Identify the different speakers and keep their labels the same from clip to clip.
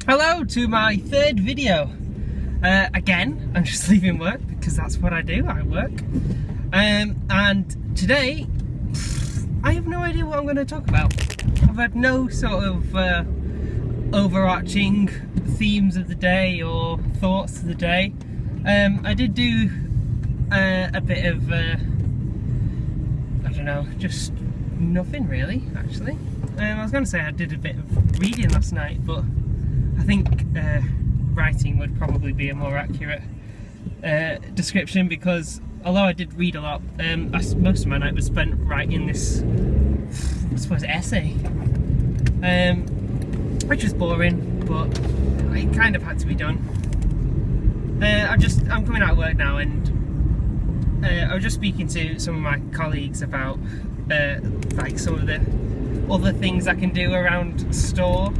Speaker 1: Hello to my third video. Again, I'm just leaving work because that's what I do, I work. And today, I have no idea what I'm going to talk about. I've had no sort of overarching themes of the day or thoughts of the day. I did do a bit of, I don't know, just nothing really, actually. I was going to say I did a bit of reading last night, but I think writing would probably be a more accurate description, because although I did read a lot, most of my night was spent writing this, I suppose, essay, which was boring, but it kind of had to be done. I'm coming out of work now, and I was just speaking to some of my colleagues about like some of the other things I can do around store,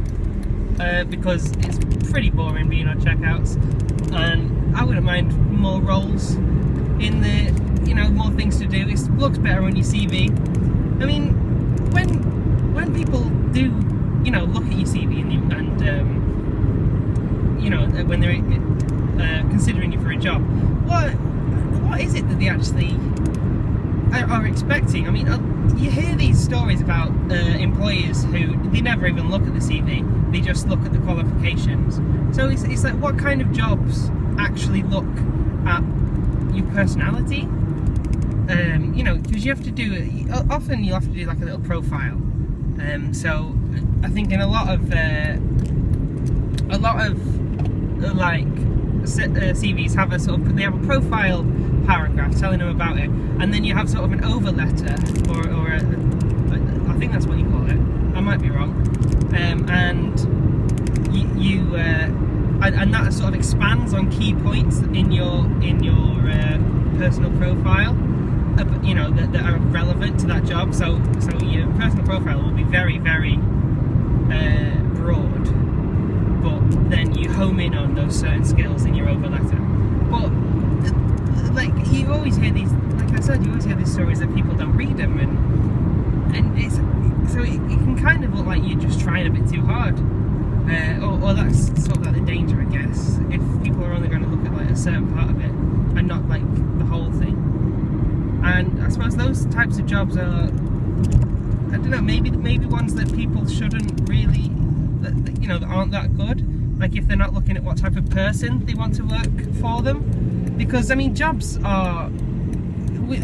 Speaker 1: because it's pretty boring being on checkouts, and I wouldn't mind more roles in the, more things to do. It looks better on your CV. I mean, when people do, look at your CV and when they're considering you for a job, what is it that they actually are expecting? I mean, you hear these stories about employers who, they never even look at the CV, they just look at the qualifications. So it's like, what kind of jobs actually look at your personality? Because you have to do, often you'll have to do like a little profile. So I think in a lot of like CVs have a sort of, they have a profile paragraph telling them about it, and then you have sort of an over letter, or I think that's what you call it, I might be wrong, and and that sort of expands on key points in your personal profile, that are relevant to that job. So your personal profile will be very, very broad, but then you home in on those certain skills in your over letter. But like, you always hear these, like I said, you always hear these stories that people don't read them, and it's, so it can kind of look like you're just trying a bit too hard, or that's sort of like the danger, I guess, if people are only going to look at like a certain part of it and not like the whole thing. And I suppose those types of jobs are, I don't know, maybe ones that people shouldn't really, that aren't that good. Like, if they're not looking at what type of person they want to work for them. Because, I mean, jobs are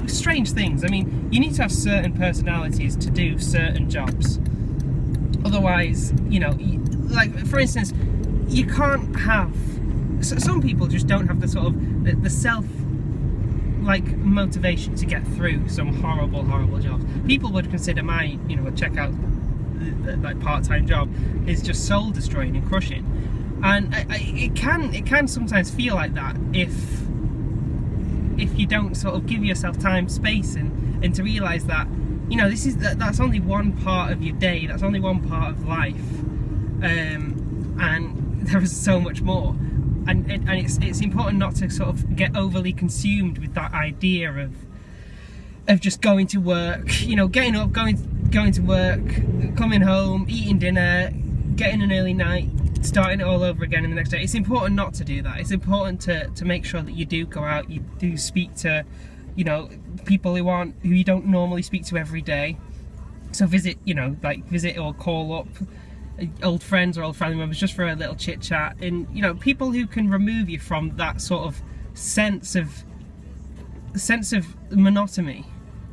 Speaker 1: strange things. I mean, you need to have certain personalities to do certain jobs. Otherwise, like, for instance, you can't have, some people just don't have the sort of, the self, like, motivation to get through some horrible jobs. People would consider my, a checkout, like, part-time job is just soul destroying and crushing. And it can sometimes feel like that if you don't sort of give yourself time, space, and to realise that, that's only one part of your day, that's only one part of life, and there is so much more. And it's important not to sort of get overly consumed with that idea of just going to work, getting up, going to work, coming home, eating dinner, getting an early night, starting it all over again in the next day. It's important not to do that. It's important to make sure that you do go out, you do speak to, people who you don't normally speak to every day. So visit or call up old friends or old family members just for a little chit chat, and people who can remove you from that sort of sense of monotony,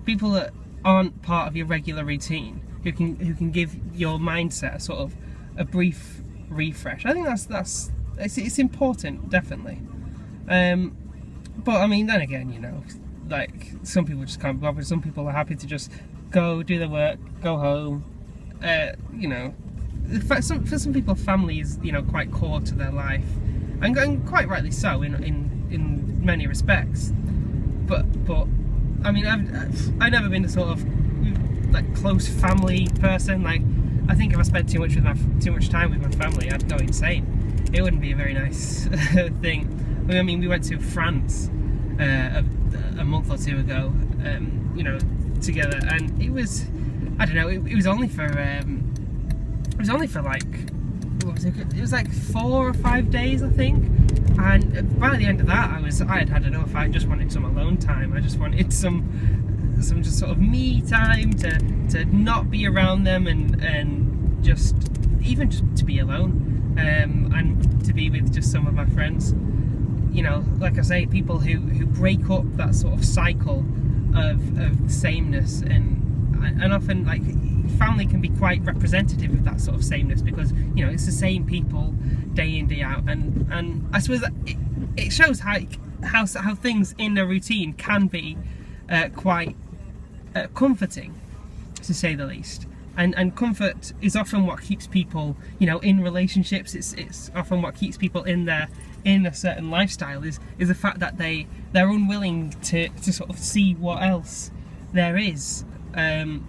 Speaker 1: people that aren't part of your regular routine, who can give your mindset a sort of a brief refresh. I think it's important, definitely. But I mean, then again, like, some people just can't be bothered. Some people are happy to just go do their work, go home. For some people, family is quite core to their life, and quite rightly so in many respects. But I mean, I've never been a sort of like close family person. Like, I think if I spent too much time with my family, I'd go insane. It wouldn't be a very nice thing. I mean, we went to France a month or two ago, together, and it was, I don't know, it was only for like what was it? It was like 4 or 5 days, I think. And by the end of that, I had had enough. I just wanted some alone time. I just wanted some just sort of me time to not be around them and just even just to be alone, and to be with just some of my friends. You know, like I say, people who break up that sort of cycle of sameness, and often, like, family can be quite representative of that sort of sameness, because, you know, it's the same people day in, day out, and I suppose that it shows how things in a routine can be quite comforting, to say the least. And comfort is often what keeps people, you know, in relationships. It's often what keeps people in a certain lifestyle, is the fact that they're unwilling to sort of see what else there is,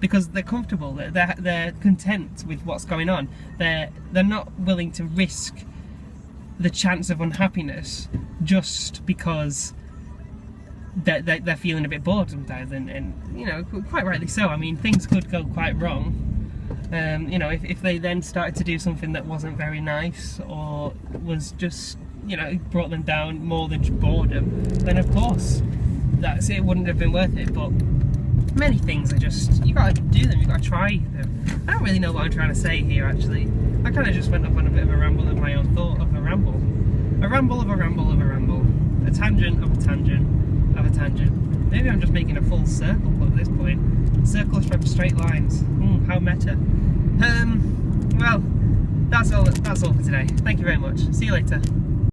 Speaker 1: because they're comfortable, they're content with what's going on. They're not willing to risk the chance of unhappiness just because they're feeling a bit bored sometimes, and you know, quite rightly so. I mean, things could go quite wrong. You know, if they then started to do something that wasn't very nice, or was just, you know, brought them down more than just boredom, then of course it wouldn't have been worth it. But many things are just, you gotta do them, you gotta try them. I don't really know what I'm trying to say here, actually. I kind of just went up on a bit of a ramble of my own thought of a ramble. A ramble of a ramble of a ramble. A tangent of a tangent of a tangent. Maybe I'm just making a full circle at this point. Circles from straight lines. How meta. Well, that's all for today. Thank you very much. See you later.